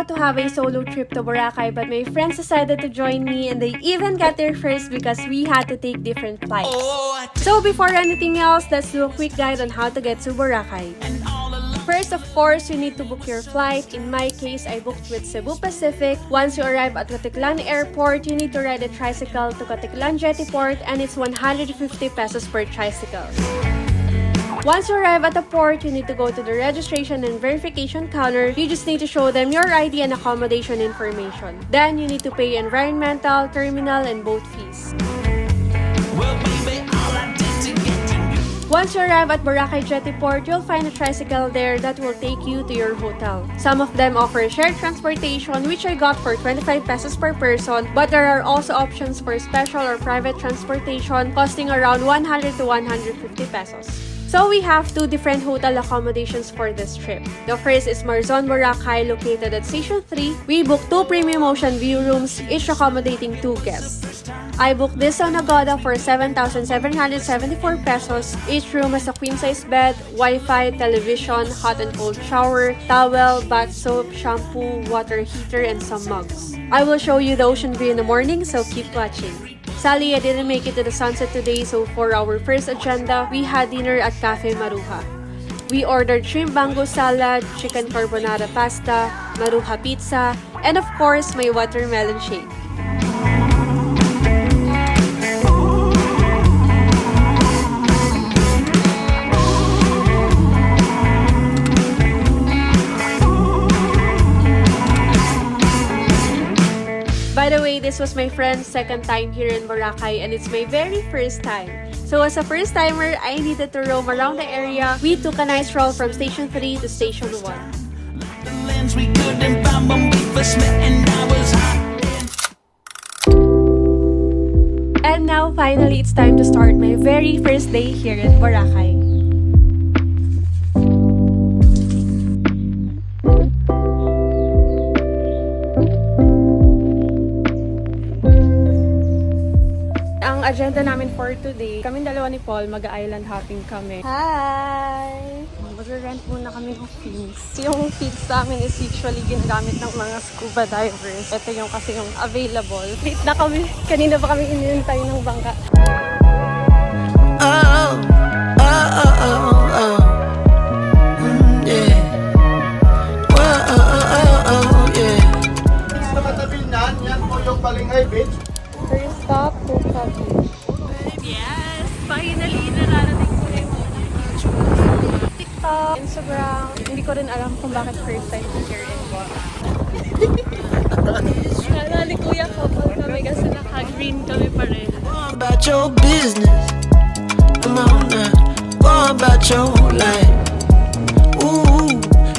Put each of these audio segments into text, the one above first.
about to have a solo trip to Boracay, but my friends decided to join me and they even got there first because we had to take different flights. So before anything else, let's do a quick guide on how to get to Boracay. First, of course, you need to book your flight. In my case, I booked with Cebu Pacific. Once you arrive at Caticlan Airport, you need to ride a tricycle to Caticlan Jetty Port and it's 150 pesos per tricycle. Once you arrive at the port, you need to go to the registration and verification counter. You just need to show them your ID and accommodation information. Then, you need to pay environmental, terminal, and boat fees. Once you arrive at Boracay Jetty Port, you'll find a tricycle there that will take you to your hotel. Some of them offer shared transportation, which I got for 25 pesos per person, but there are also options for special or private transportation costing around 100 to 150 pesos. So we have two different hotel accommodations for this trip. The first is Marzon Boracay, located at Station 3. We booked two premium ocean view rooms, each accommodating 2 guests. I booked this on Agoda for 7,774 pesos. Each room has a queen-size bed, Wi-Fi, television, hot and cold shower, towel, bath soap, shampoo, water heater, and some mugs. I will show you the ocean view in the morning, so keep watching. Sadly, I didn't make it to the sunset today, so for our first agenda, we had dinner at Cafe Maruha. We ordered shrimp bango salad, chicken carbonara pasta, Maruha pizza, and of course, my watermelon shake. By the way, this was my friend's second time here in Boracay and it's my very first time. So as a first timer, I needed to roam around the area. We took a nice stroll from Station 3 to Station 1. And now finally, it's time to start my very first day here in Boracay. Agenda namin for today, kaming dalawa ni Paul, mag-island hopping kami. Hi! Mag-rent muna kami ng fins. Yung fins namin is usually ginagamit ng mga scuba divers. Ito yung kasi yung available. Late na kami. Kanina pa kami inintay ng bangka. Sa matabi niyan, yan po yung Balingay Beach. First stop, Puka Beach. Yes! Finally, nararating ko na yung TikTok, Instagram. Hindi ko rin alam kung bakit first time ko here in Boracay. Kala ni Kuya couple kami kasi naka-green kami pa rin. Go about your business. Come on now. Go about your life. Ooh,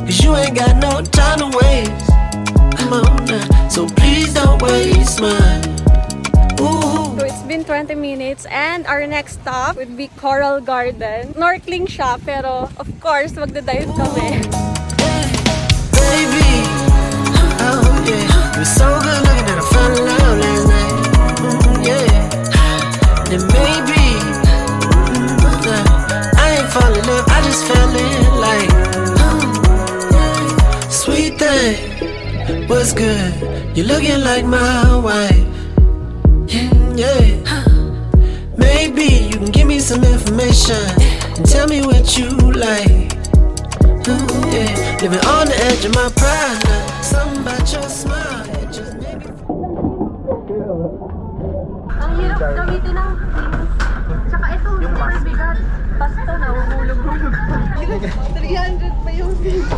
cause you ain't got no time to waste. Come on now. So please don't waste mine. So it's been 20 minutes and our next stop would be Coral Garden. Snorkeling siya pero of course magda-dive kami. Baby, oh yeah, you were so good looking that I fell in love last night. Yeah, then maybe I ain't fall in love, I just fell in like sweet thing, what's good? You're looking like my wife. Yeah, maybe you can give me some information and tell me what you like. Yeah, living on the edge of my pride now. Something about your smile, it just made me. Ang hirap gamitin ng tsaka ito, super bigat. Basta na, humulog-hulog. 300 pa yung fees.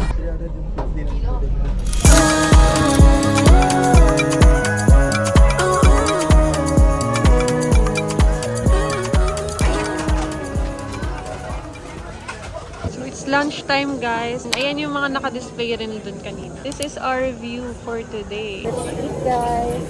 Lunchtime guys. Ayan yung mga naka-display rin dun kanina. This is our view for today. Let's eat guys.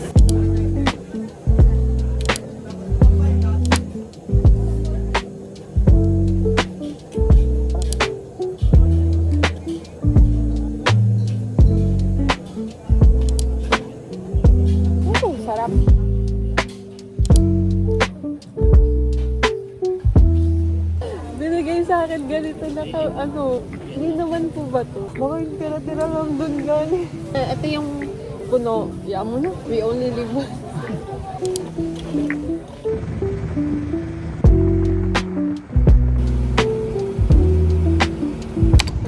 Sarap. Binigay sa akin ganito na Hindi naman po ba to? Baka yung tira-tira lang dun gani. Ito yung puno. Yan mo na. We only live one.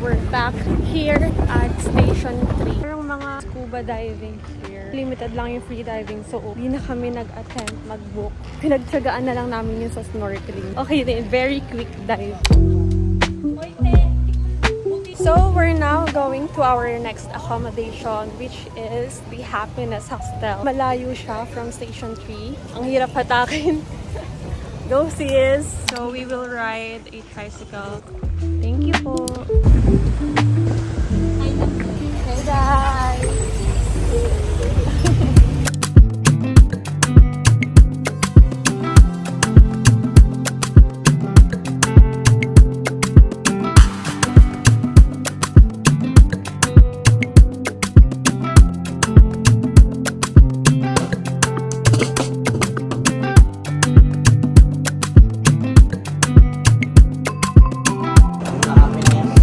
We're back here at Station 3. Merong mga scuba diving here. Limited lang yung free diving, so hindi na kami nag-attempt mag-book. Pinagtsagaan na lang namin yung sa snorkeling. Okay din, very quick dive. So we're now going to our next accommodation, which is the Happiness Hostel. Malayo siya from Station 3. Ang hirap hatakin. Go sis! So we will ride a tricycle. Thank you po. Hey guys!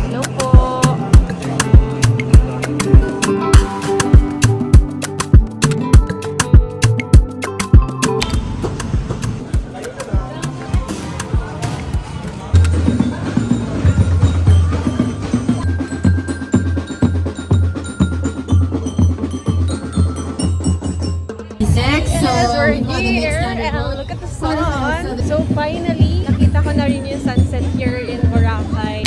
Hello po! Yes, we're here and look at the sun. So finally, nakita ko na rin yung sunset here in Boracay.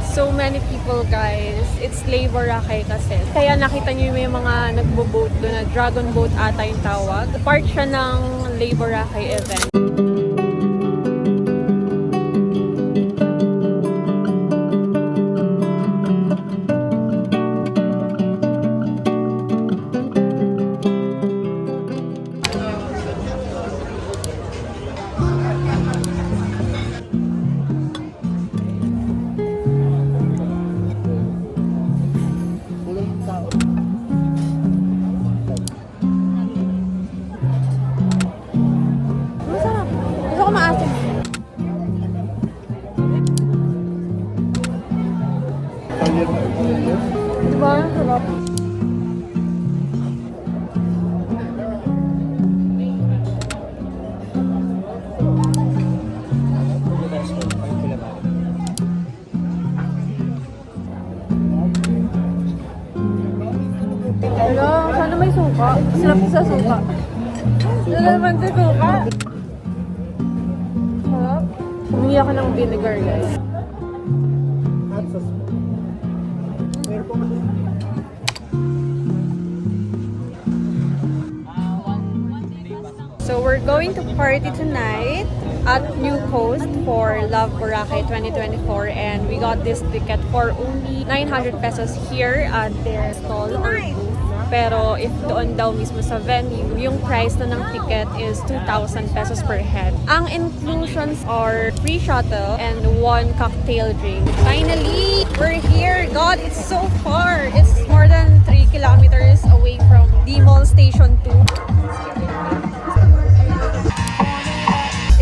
So many people guys. It's Lake Boracay kasi. Kaya nakita niyo yung mga nagbo-boat doon na dragon boat ata yung tawag. Part siya ng Lake Boracay event. Masarap. Gusto ko maasim. Diba? Sarap. Hello, sana may suka. Sarap sa suka. Sana naman sa suka. Sarap. Umiyak ka ng vinegar, guys. So we're going to party tonight at New Coast for Love Boracay 2024 and we got this ticket for only 900 pesos here at their stall or booth. Pero if doon daw mismo sa venue, yung price na ng ticket is 2,000 pesos per head. Ang inclusions are free shuttle and 1 cocktail drink. Finally, we're here! God, it's so far! It's more than 3 kilometers away from the Mall Station 2.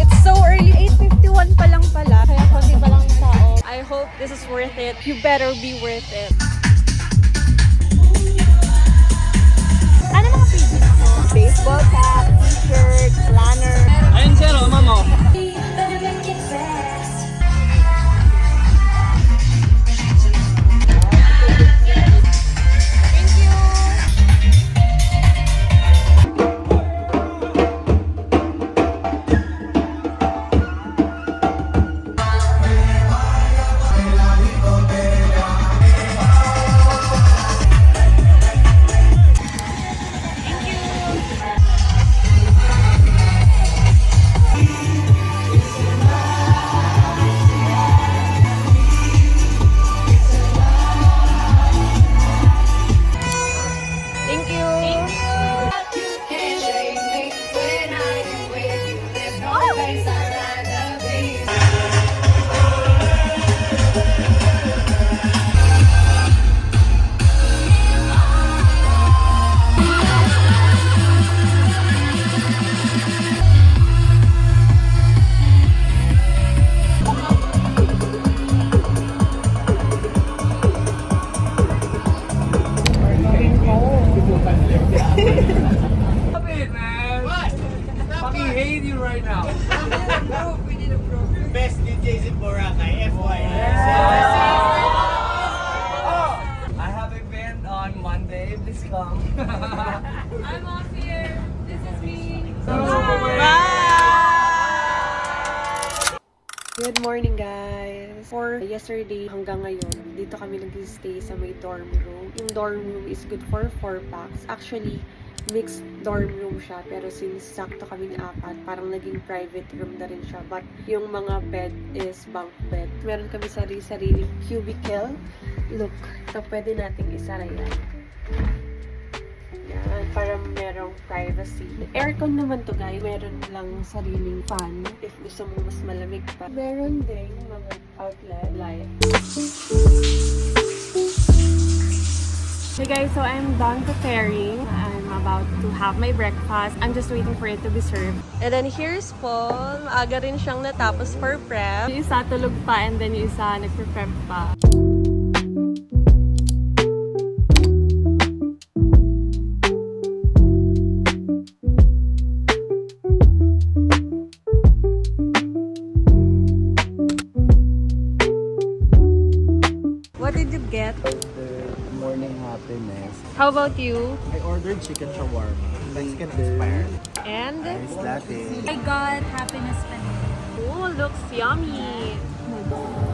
It's so early, 8:51 pa lang pala. Kaya konti pa lang yung tao. I hope this is worth it. You better be worth it. Ano mga freebies mo? Baseball cap, t-shirt, planner. Ayun sir, oh, ma'am. Oh. Thank you! Best DJs in Boracay, FYI. I have event on Monday. Please come. I'm off here. This is me. Good morning, guys! For yesterday hanggang ngayon, dito kami nag-stay sa may dorm room. Yung dorm room is good for 4 packs. Actually, mixed dorm room siya. Pero since sakto kaming 4, parang naging private room na rin siya. But yung mga bed is bunk bed. Meron kami sarili-sarili cubicle. Look, so pwede nating isara yan. Yan, para merong privacy. Aircon naman to, guys. Meron lang sariling fan if gusto mo mas malamig pa. Meron ding mga outlet light. Hey guys, so I'm done preparing. I'm about to have my breakfast. I'm just waiting for it to be served. And then here's Paul. Maaga rin siyang natapos for prep. Yung isa tulog pa and then yung isa nagpe-prep pa. What did you get? Morning happiness. How about you? I ordered chicken shawarma. Mexican inspired. And? Ice latte. I got happiness paneer. Oh, looks yummy.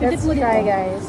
Let's try, guys.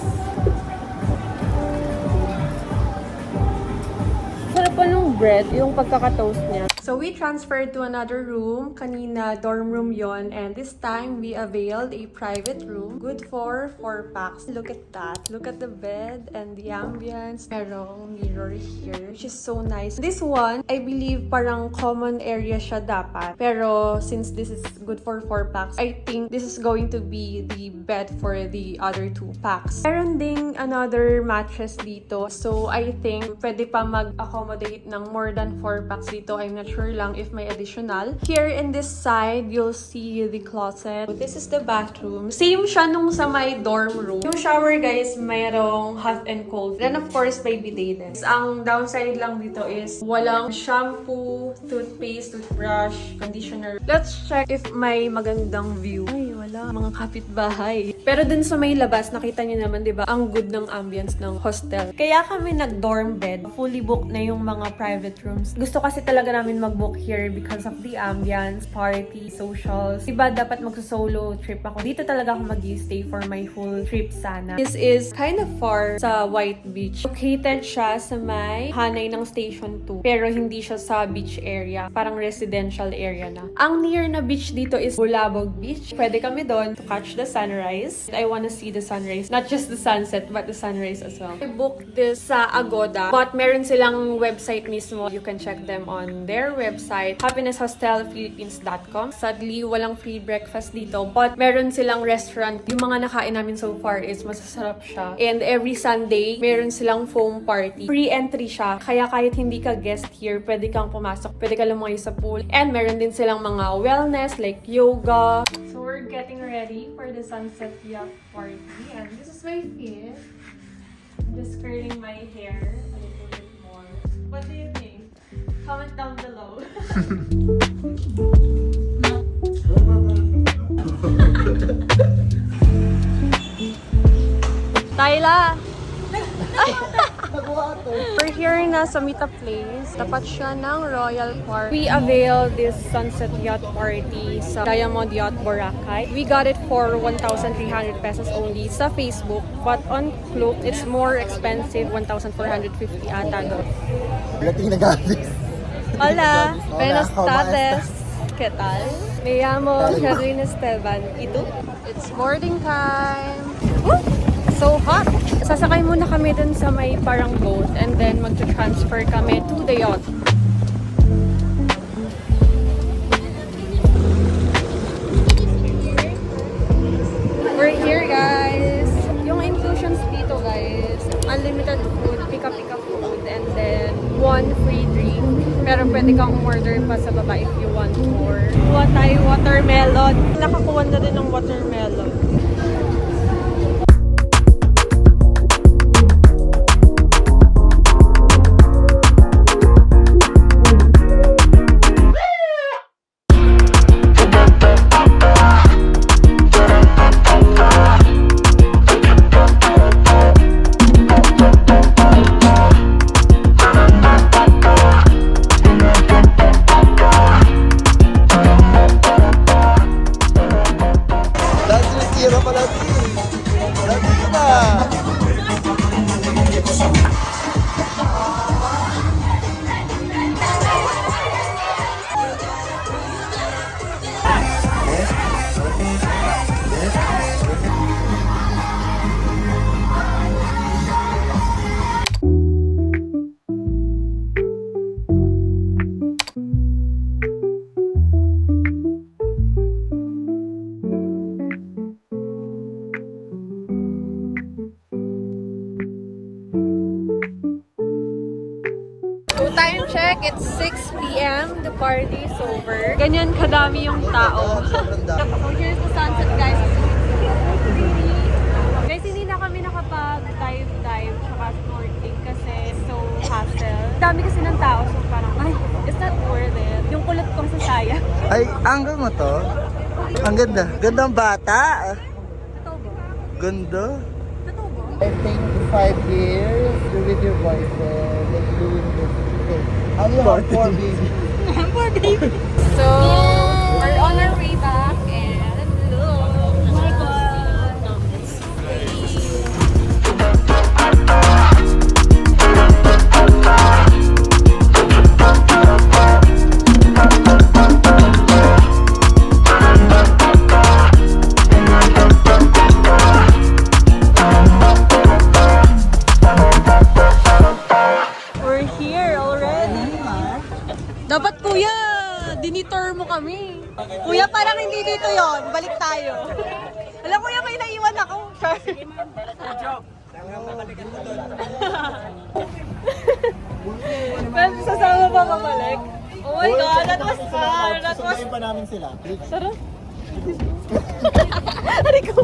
Sarap pa nung bread, yung pagkaka-toast niya. So we transferred to another room. Kanina, dorm room yon, and this time we availed a private room. Good for 4 packs. Look at that. Look at the bed and the ambience. Merong mirror here, which is so nice. This one, I believe parang common area siya dapat. Pero since this is good for 4 packs, I think this is going to be the bed for the other 2 packs. Meron ding another mattress dito. So I think pwede pa mag-accommodate ng more than 4 packs dito. I'm not sure lang if may additional. Here in this side, you'll see the closet. This is the bathroom. Same siya nung sa my dorm room. Yung shower, guys, mayroong hot and cold. Then, of course, may bidet din. Ang downside lang dito is walang shampoo, toothpaste, toothbrush, conditioner. Let's check if may magandang view. Ay, wala. Mga kapitbahay. Pero dun sa may labas, nakita niyo naman, di ba, ang good ng ambience ng hostel. Kaya kami nag-dorm bed. Fully booked na yung mga private rooms. Gusto kasi talaga namin mag-book here because of the ambience, party, socials. Diba, dapat mag-solo trip ako. Dito talaga ako mag-stay for my whole trip sana. This is kind of far sa White Beach. Located siya sa may hanay ng Station 2. Pero hindi siya sa beach area. Parang residential area na. Ang near na beach dito is Bulabog Beach. Pwede kami doon to catch the sunrise. I wanna see the sunrise. Not just the sunset, but the sunrise as well. I booked this sa Agoda. But meron silang website mismo. You can check them on their website, happinesshostelphilippines.com. Sadly, walang free breakfast dito, but meron silang restaurant. Yung mga nakain namin so far is masasarap siya. And every Sunday, meron silang foam party. Free entry siya, kaya kahit hindi ka guest here, pwede kang pumasok, pwede ka lumayo sa pool. And meron din silang mga wellness like yoga. So we're getting ready for the sunset yacht party. And this is my fit. I'm just curling my hair a little bit more. What do you think? Comment down below. Tyla! We're here na sa meetup place. Tapat siya ng Royal Park. We availed this sunset yacht party sa Diamond Yacht Boracay. We got it for 1,300 pesos only sa Facebook. But on Klook, it's more expensive, 1,450 ata doon. Lating na galis. Hola, buenas ¿cómo tardes. ¿Qué tal? Me llamo Sherlyn Esteban. ¿Y tú? It's boarding time. Woo! So hot! Sasakay muna kami dun sa may parang boat and then mag-transfer kami to the yacht. We're here, guys. Yung inclusions dito, guys, unlimited food, pika-pika food, and then 1 free drink. Pero pwede kang umorder pa sa baba if you want more. Kuha tayo watermelon. Nakakuha na rin ng watermelon. check, it's 6 p.m. The party is over. Ganyan kadami yung tao. So here's the sunset, guys. Guys, hindi na kami nakapag-dive tsaka snorkeling kasi so hassle. Dami kasi ng tao, so parang, ay, it's not worth it. Yung kulot kong sasaya. Ay, angle mo to? Ang ganda. Gandang bata. Totoo ba? Ganda. Totoo ba? I think 5 years, you're with your boyfriend, like doing this thing. How do you have 4 babies? Poor baby. So, we're on our way back and look. Oh my God. It's so pretty. We're here already. Dapat kuya, dinitor mo kami. Kuya, parang hindi dito yon. Balik tayo. Alam kuya, may naiwan ako. Pero sasama pa ka balik? Oh my God, that was fun. That was pa namin sila. sarap. Ari ko.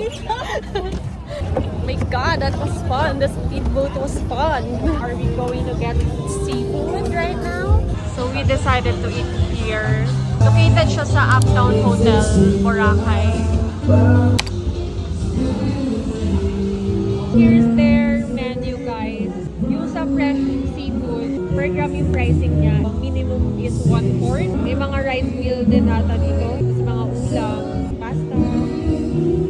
My God, that was fun. The speedboat was fun. Are we going to get seafood right now? So we decided to eat here. Located siya sa Uptown Hotel, Boracay. Here's their menu, guys. Yung sa fresh seafood, per gram yung pricing niya. Minimum is 1/4. May mga rice meal din ata dito. Tapos mga ulam, pasta,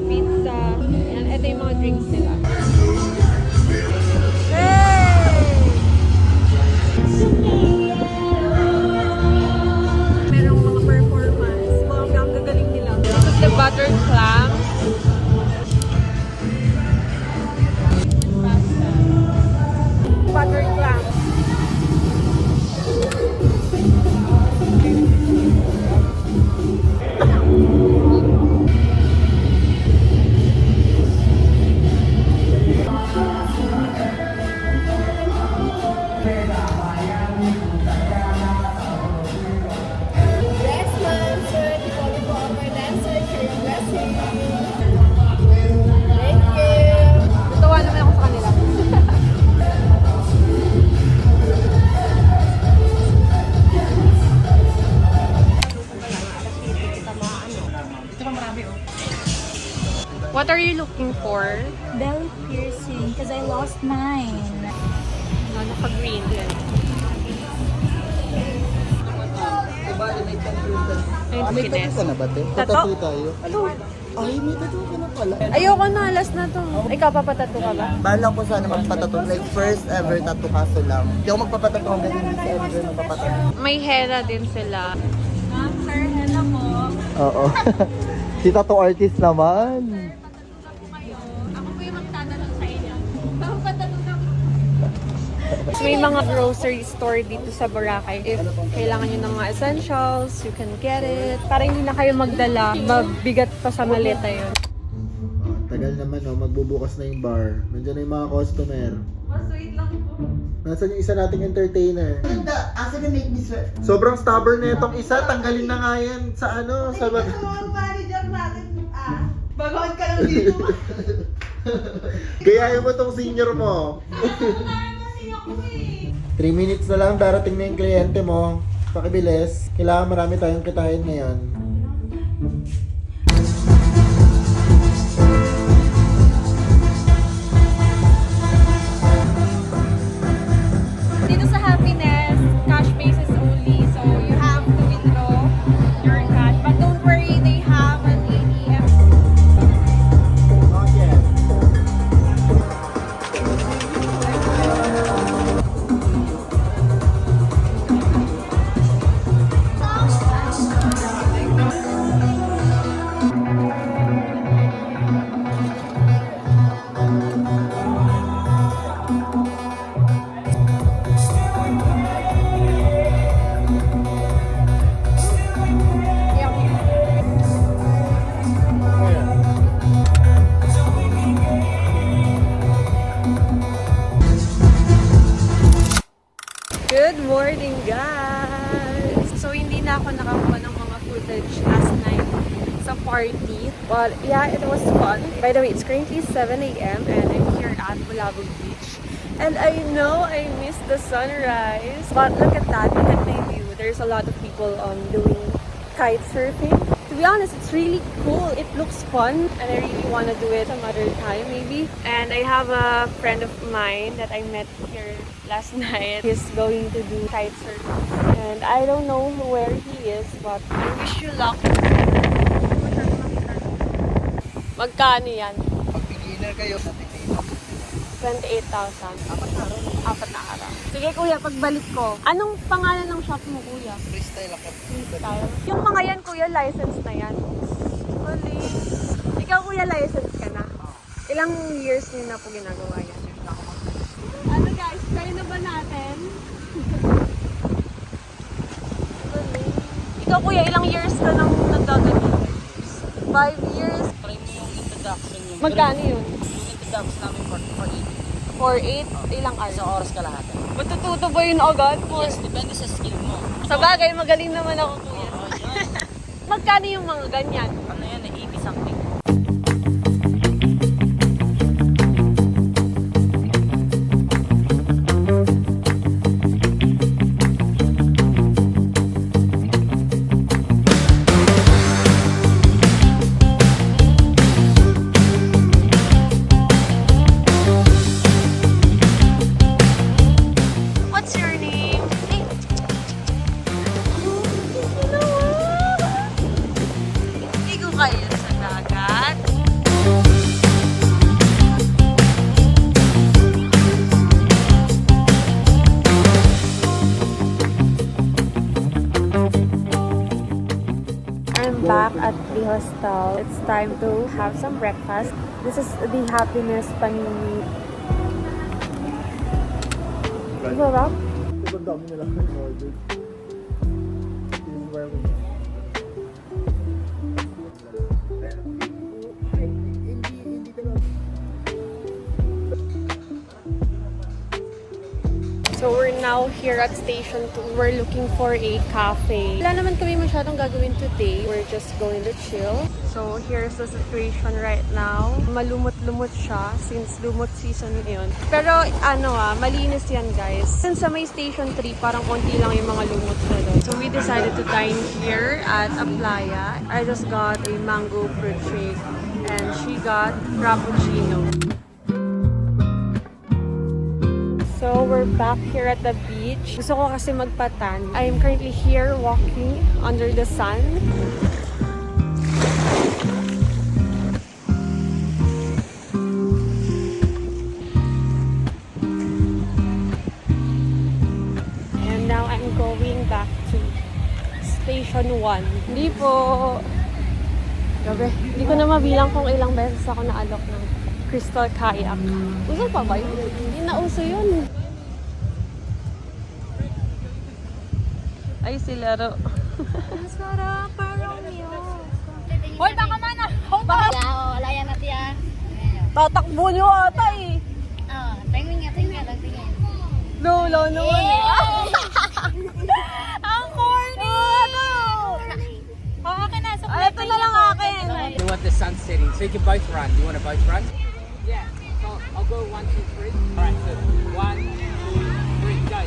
pizza, and ito yung mga drinks nila. Merong mga performance. Bongga, ang gagaling nila. This is the buttered clam. Pasta. Buttered clam. Natuwa naman ako sa kanila. What are you looking for? Belly piercing, because I lost mine. Naka-green din. Ayun, May finesse. tattoo ka na ba, te? Tattoo? Tattoo tayo. Ay, may tattoo ka na pala. Ayoko na, last na to. Ikaw, papatato ka ba? Bala ko sana magpatato. Like, first ever tattoo kaso lang. Hindi ako magpapatato hanggang hindi sa ever magpapatato. May henna din sila. Ma'am, sir, hello po. Oo. Si tattoo artist naman. Patulungan po kayo. Ako po yung magtatanong sa inyo. Papatato na po. May mga grocery store dito sa Boracay. If kailangan nyo ng mga essentials, you can get it. Para hindi na kayo magdala, mabigat pa sa maleta yun. Tagal naman, no? Magbubukas na yung bar. Nandiyan na yung mga customer. Wait lang po. Nasaan yung isa nating entertainer? Ganda, asa na make me sweat. Sobrang stubborn na itong isa. Tanggalin na nga yan sa ano. Sa Ito ang manager natin. Bagoan ka lang dito. Gayahin mo tong senior mo. 3 minutes na lang, darating na yung kliyente mo. Pakibilis. Kailangan marami tayong kitain ngayon. Dito sa Happiness, cash basis only. So you have to withdraw your cash. But don't worry, they have an ATM. Not yet. ako nakakuha ng mga footage last night sa party. But yeah, it was fun. By the way, it's currently 7 a.m. and I'm here at Bulabog Beach. And I know I missed the sunrise. But look at that. Look at my view. There's a lot of people doing kite surfing. To be honest, it's really cool. It looks fun and I really want to do it some other time maybe. And I have a friend of mine that I met here last night. He's going to do kite surfing. And I don't know where he is, but I wish you luck. Magkano yan? Pag beginner kayo, sa titigil. 28,000. Apat na araw. Sige kuya, pagbalik ko. Anong pangalan ng shop mo kuya? Freestyle ako. Freestyle. Yung mga yan kuya, license na yan. Huli. Ikaw kuya, license ka na? Ilang years niyo na po ginagawa yan? Ano guys, try na ba natin? Huli. Ikaw kuya, ilang years ka nang naggaganyan? 5 years? Try mo yung introduction yung Magkano yun? Yung introduction namin for 4-8? Ilang hours? isang oras ka lahat. Matututo ba yun agad? Yes, depende sa skill mo. Sa bagay, magaling naman ako kuya. Oh, yan. Magkano yung mga ganyan? Ano yan, 80 something. What's your name? Ligo kayo sa dagat. I'm back at the hostel. It's time to have some breakfast. This is the Happiness Panini. Sarap. Ito dami nila ng order. This is where we are. Hindi talaga. So we're now here at Station 2. We're looking for a cafe. Wala naman kami masyadong gagawin today. We're just going to chill. So here's the situation right now. Malumot-lumot siya since lumot season yun. Pero malinis yan guys. Since sa may Station 3, parang konti lang yung mga lumot na doon. So we decided to dine here at Aplaya. I just got a mango fruit shake and she got frappuccino. So, we're back here at the beach. Gusto ko kasi magpatan. I'm currently here walking under the sun. And now I'm going back to Station 1. Hindi po. Grabe. Hindi ko na mabilang kung ilang beses ako naalok ng Crystal Kayak. Uso pa ba yun? Hindi na uso yun. Ay, si Laro. Sarap, parang yun. Hoy, baka mana! Baka Wala yan natin ah. tatakbo nyo ata eh. Tingin nga, tingin. Lolo naman eh. Ang corny! Akin na, so Ay, ito na lang akin. You want the sun setting, so you can both run. You want to both run? Yeah. So I'll go 1, 2, 3. All right. So 1, 2, 3, go.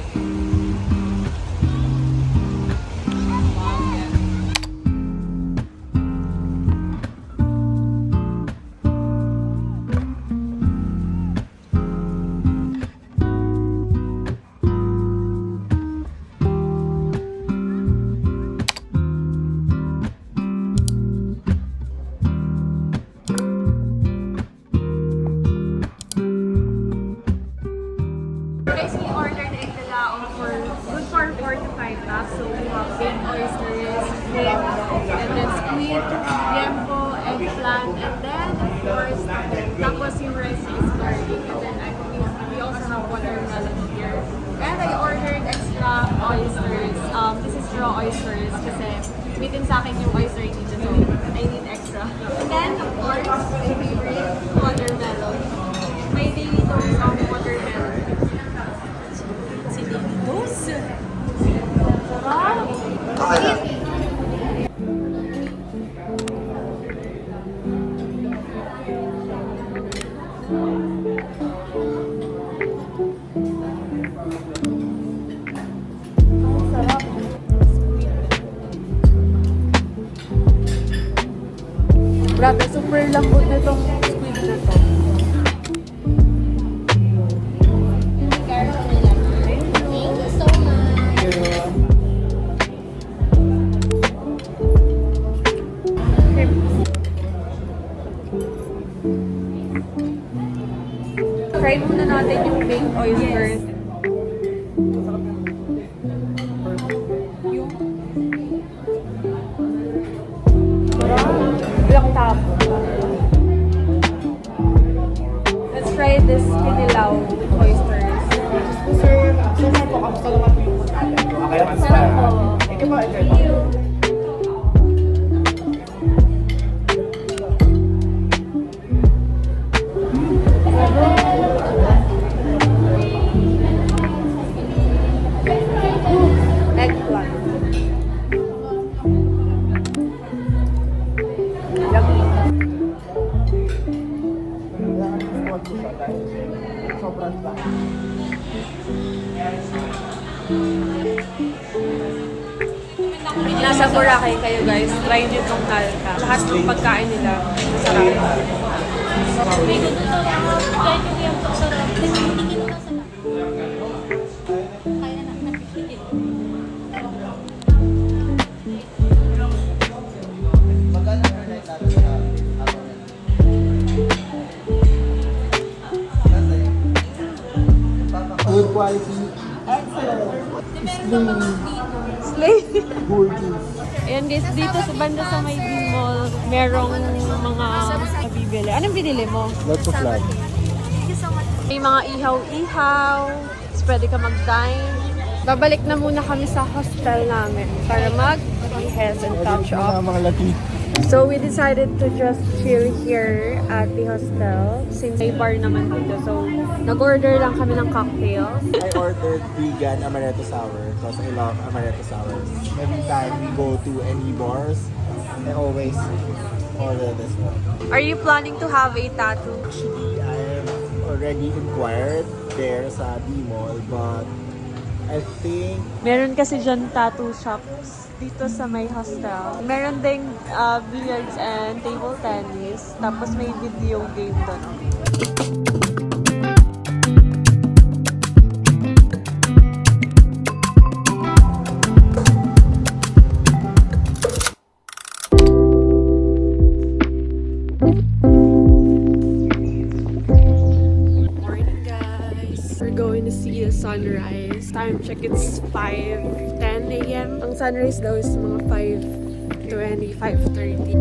Guys, we ordered egg dalao for good for 4 to 5 packs. So we have baked oysters, shrimp, and then squid, liempo, eggplant, and then of course, tapos yung rice is garlic. And then we also have watermelon here. And I ordered extra oysters. This is raw oysters kasi bitin sa akin yung oyster dito. So I need extra. And then of course, my favorite, watermelon. My daily dose of watermelon. Dose. Sarap! Super lambot na itong squid na to. Thank you so much. Try muna natin yung baked oysters. Ilang tapo. Let's try this kinilaw with oysters. Sarap po. Thank you. Eggplant. Yummy. Sobrang ba? Nasa Boracay kayo guys, try nyo itong nalka. Lahat ng pagkain nila, masarap. Kahit yung yung sarap. Hindi ko na sarap. Kaya na napipigil. Magkano per night natin sa ako na? Good quality. Slay! Gorgeous. Ayan guys, dito sa banda sa may Mall, merong mga nabibili. Anong binili mo? Lots of love. May mga ihaw-ihaw, tapos pwede ka mag-dine. Babalik na muna kami sa hostel namin para mag-rehearse and touch up. Mga lati. So we decided to just chill here at the hostel since may bar naman dito. So nag-order lang kami ng cocktails. I ordered vegan amaretto sour because I love amaretto sours. Every time we go to any bars, I always order this one. Are you planning to have a tattoo? Actually, I have already inquired there sa D-Mall, but I think Meron kasi dyan tattoo shops dito sa may hostel. Meron ding billiards and table tennis. Tapos may video game doon. Morning guys! We're going to see the sunrise. Time check, it's 5:10 a.m. Ang sunrise daw is mga 5:20, 5:30.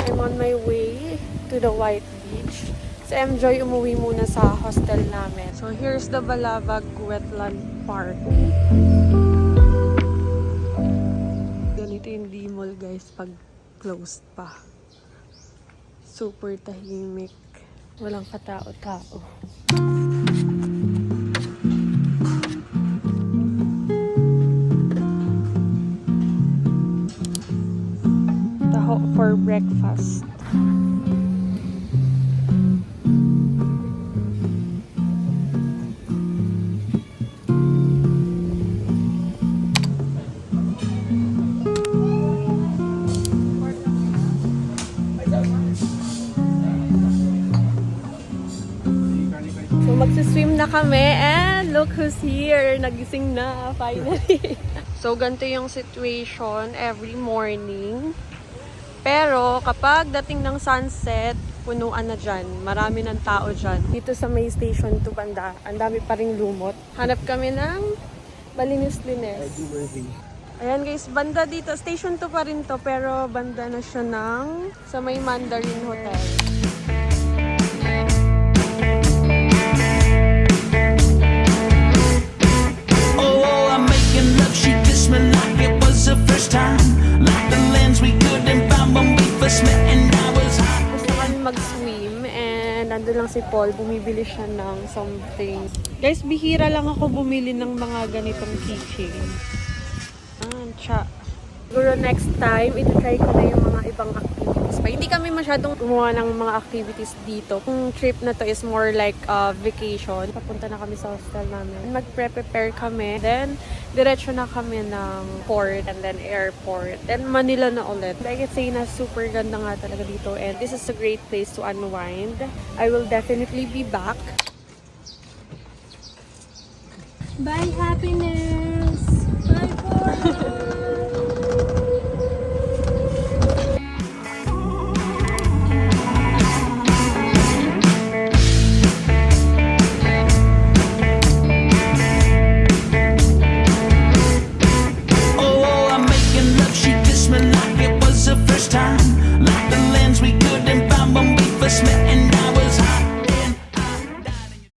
I'm on my way to the White Beach. Si Mjoy umuwi muna sa hostel namin. So here's the Balabag Wetland Park. Ganito yung D-Mall guys pag closed pa. Super tahimik. Walang katao-tao. Taho for breakfast. So magsiswim na kami and look who's here. Nagising na finally. So ganito yung situation every morning. Pero kapag dating ng sunset, punuan na dyan. Marami ng tao dyan. Dito sa may station to banda, ang dami pa ring lumot. Hanap kami ng malinis-linis. Ayan guys, banda dito. Station 2 pa rin to, pero banda na siya ng sa may Mandarin Hotel. Oh, I'm making love, she kissed me like it was the first time. Like the lands we couldn't find when we first met and I was high. Gusto kami mag-swim and nandun lang si Paul, bumibili siya ng something. Guys, bihira lang ako bumili ng mga ganitong keychain. Tsa. Siguro next time, ito-try ko na yung mga ibang activities pa. Hindi kami masyadong gumawa ng mga activities dito. Yung trip na to is more like vacation. Papunta na kami sa hostel namin. Mag-prepare kami. Then, diretso na kami ng port and then airport. Then, Manila na ulit. I can say na super ganda nga talaga dito. And this is a great place to unwind. I will definitely be back. Bye, happiness! Bye, boy!